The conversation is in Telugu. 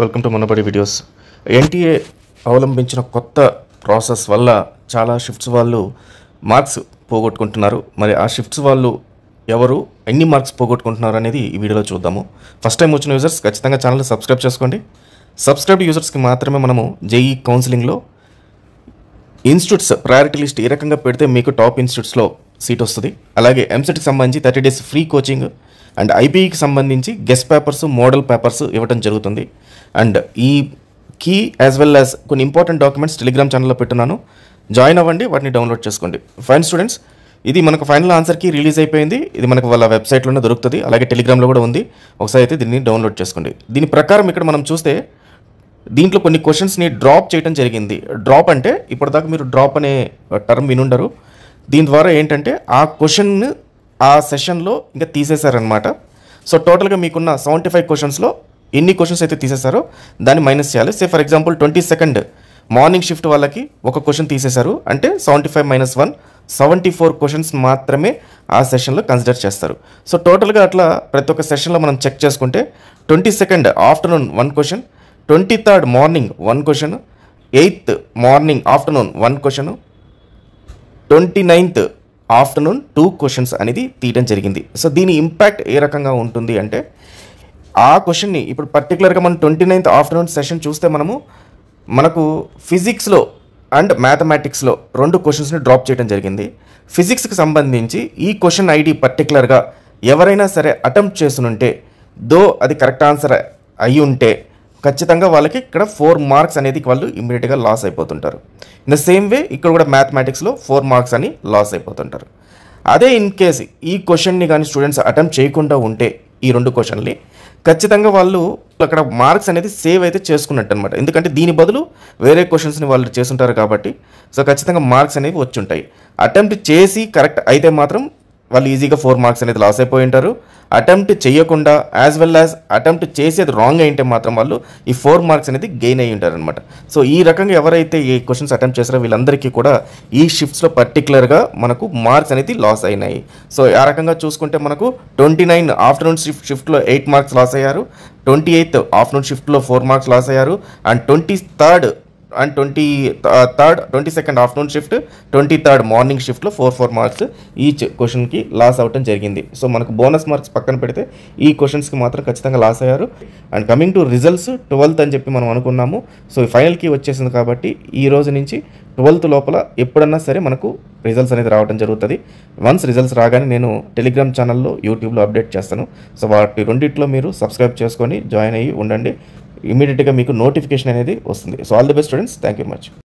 Welcome to Manabadi videos. NTA అవలంబించిన కొత్త ప్రాసెస్ వల్ల చాలా షిఫ్ట్స్ వాళ్ళు మార్క్స్ పోగొట్టుకుంటున్నారు. మరి ఆ షిఫ్ట్స్ వాళ్ళు ఎవరు, ఎన్ని మార్క్స్ పోగొట్టుకుంటున్నారు అనేది ఈ వీడియోలో చూద్దాము. ఫస్ట్ టైం వచ్చిన యూజర్స్ ఖచ్చితంగా ఛానల్ని సబ్స్క్రైబ్ చేసుకోండి. సబ్స్క్రైబ్ యూజర్స్కి మాత్రమే మనము జేఈ కౌన్సిలింగ్లో ఇన్స్టిట్యూట్స్ ప్రయారిటీ లిస్ట్ ఏ రకంగా పెడితే మీకు టాప్ ఇన్స్టిట్యూట్స్లో సీట్ వస్తుంది. అలాగే ఎంసెట్కి సంబంధించి 30 days ఫ్రీ కోచింగ్ అండ్ ఐపీఈకి సంబంధించి గెస్ట్ పేపర్స్, మోడల్ పేపర్స్ ఇవ్వడం జరుగుతుంది. అండ్ ఈ కీ యాజ్ వెల్ యాజ్ కొన్ని ఇంపార్టెంట్ డాక్యుమెంట్స్ టెలిగ్రామ్ ఛానల్లో పెట్టున్నాను, జాయిన్ అవ్వండి, వాటిని డౌన్లోడ్ చేసుకోండి. ఫైన్ స్టూడెంట్స్, ఇది మనకు ఫైనల్ ఆన్సర్కి రిలీజ్ అయిపోయింది. ఇది మనకు వాళ్ళ వెబ్సైట్లోనే దొరుకుతుంది, అలాగే టెలిగ్రామ్లో కూడా ఉంది. ఒకసారి అయితే దీన్ని డౌన్లోడ్ చేసుకోండి. దీని ప్రకారం ఇక్కడ మనం చూస్తే దీంట్లో కొన్ని క్వశ్చన్స్ని డ్రాప్ చేయడం జరిగింది. డ్రాప్ అంటే ఇప్పటిదాకా మీరు డ్రాప్ అనే టర్మ్ వినుండరు. దీని ద్వారా ఏంటంటే ఆ క్వశ్చన్ ఆ సెషన్లో ఇంకా తీసేశారనమాట. సో టోటల్గా మీకున్న 75 క్వశ్చన్స్లో ఎన్ని క్వశ్చన్స్ అయితే తీసేశారో దాన్ని మైనస్ చేయాలి. Say for example 22nd morning shift వాళ్ళకి ఒక క్వశ్చన్ తీసేశారు అంటే 75 - 1 74 క్వశ్చన్స్ మాత్రమే ఆ సెషన్లో కన్సిడర్ చేస్తారు. సో టోటల్గా అట్లా ప్రతి ఒక్క సెషన్లో మనం చెక్ చేసుకుంటే 22nd afternoon 1 question, 23rd morning 1 question, 8th morning afternoon 1 question, 29th afternoon 2 questions అనేది తీయడం జరిగింది. సో దీని ఇంపాక్ట్ ఏ రకంగా ఉంటుంది అంటే ఆ క్వశ్చన్ని ఇప్పుడు పర్టికులర్గా మనం 29th ఆఫ్టర్నూన్ సెషన్ చూస్తే మనకు ఫిజిక్స్లో అండ్ మ్యాథమెటిక్స్లో 2 క్వశ్చన్స్ని డ్రాప్ చేయడం జరిగింది. ఫిజిక్స్కి సంబంధించి ఈ క్వశ్చన్ ఐడి పర్టికులర్గా ఎవరైనా సరే అటెంప్ట్ చేస్తుంటే అది కరెక్ట్ ఆన్సర్ అయి ఉంటే ఖచ్చితంగా వాళ్ళకి ఇక్కడ 4 మార్క్స్ అనేది వాళ్ళు ఇమ్మీడియట్గా లాస్ అయిపోతుంటారు. ఇన్ ద సేమ్ వే ఇక్కడ కూడా మ్యాథమెటిక్స్లో 4 మార్క్స్ అని లాస్ అయిపోతుంటారు. అదే ఇన్ కేస్ ఈ క్వశ్చన్ని కానీ స్టూడెంట్స్ అటెంప్ట్ చేయకుండా ఉంటే ఈ 2 క్వశ్చన్ని ఖచ్చితంగా వాళ్ళు అక్కడ మార్క్స్ అనేది సేవ్ అయితే చేసుకున్నట్టు అనమాట. ఎందుకంటే దీని బదులు వేరే క్వశ్చన్స్ని వాళ్ళు చేస్తుంటారు కాబట్టి సో ఖచ్చితంగా మార్క్స్ అనేవి వచ్చి ఉంటాయి. అటెంప్ట్ చేసి కరెక్ట్ అయితే మాత్రం వాళ్ళు ఈజీగా 4 మార్క్స్ అనేది లాస్ అయిపోయి ఉంటారు. అటెంప్ట్ చేయకుండా యాజ్ వెల్ యాజ్ అటెంప్ట్ చేసేది రాంగ్ అయితే మాత్రం వాళ్ళు ఈ 4 మార్క్స్ అనేది గెయిన్ అయ్యి ఉంటారు అనమాట. సో ఈ రకంగా ఎవరైతే ఈ క్వశ్చన్స్ అటెంప్ట్ చేస్తారో వీళ్ళందరికీ కూడా ఈ షిఫ్ట్స్లో పర్టికులర్గా మనకు మార్క్స్ అనేది లాస్ అయినాయి. సో ఆ రకంగా చూసుకుంటే మనకు 29 ఆఫ్టర్నూన్ షిఫ్ట్లో 8 మార్క్స్ లాస్ అయ్యారు, 28th ఆఫ్టర్నూన్ షిఫ్ట్లో 4 మార్క్స్ లాస్ అయ్యారు, and 23rd and 22nd afternoon shift, 23rd morning షిఫ్ట్లో 4 మార్క్స్ ఈచ్ క్వశ్చన్కి లాస్ అవ్వటం జరిగింది. సో మనకు బోనస్ మార్క్స్ పక్కన పెడితే ఈ క్వశ్చన్స్కి మాత్రం ఖచ్చితంగా లాస్ అయ్యారు. And coming to results 12th అని చెప్పి మనం అనుకున్నాము. సో ఫైనల్కి వచ్చేసింది కాబట్టి ఈ రోజు నుంచి 12th లోపల ఎప్పుడన్నా సరే మనకు రిజల్ట్స్ అనేది రావడం జరుగుతుంది. వన్స్ రిజల్ట్స్ రాగానే నేను టెలిగ్రామ్ ఛానల్లో, యూట్యూబ్లో అప్డేట్ చేస్తాను. సో వాటి రెండిట్లో మీరు సబ్స్క్రైబ్ చేసుకొని జాయిన్ అయ్యి ఉండండి. ఇమీడియట్గా మీకు నోటిఫికేషన్ అనేది వస్తుంది. So all the best students, thank you much.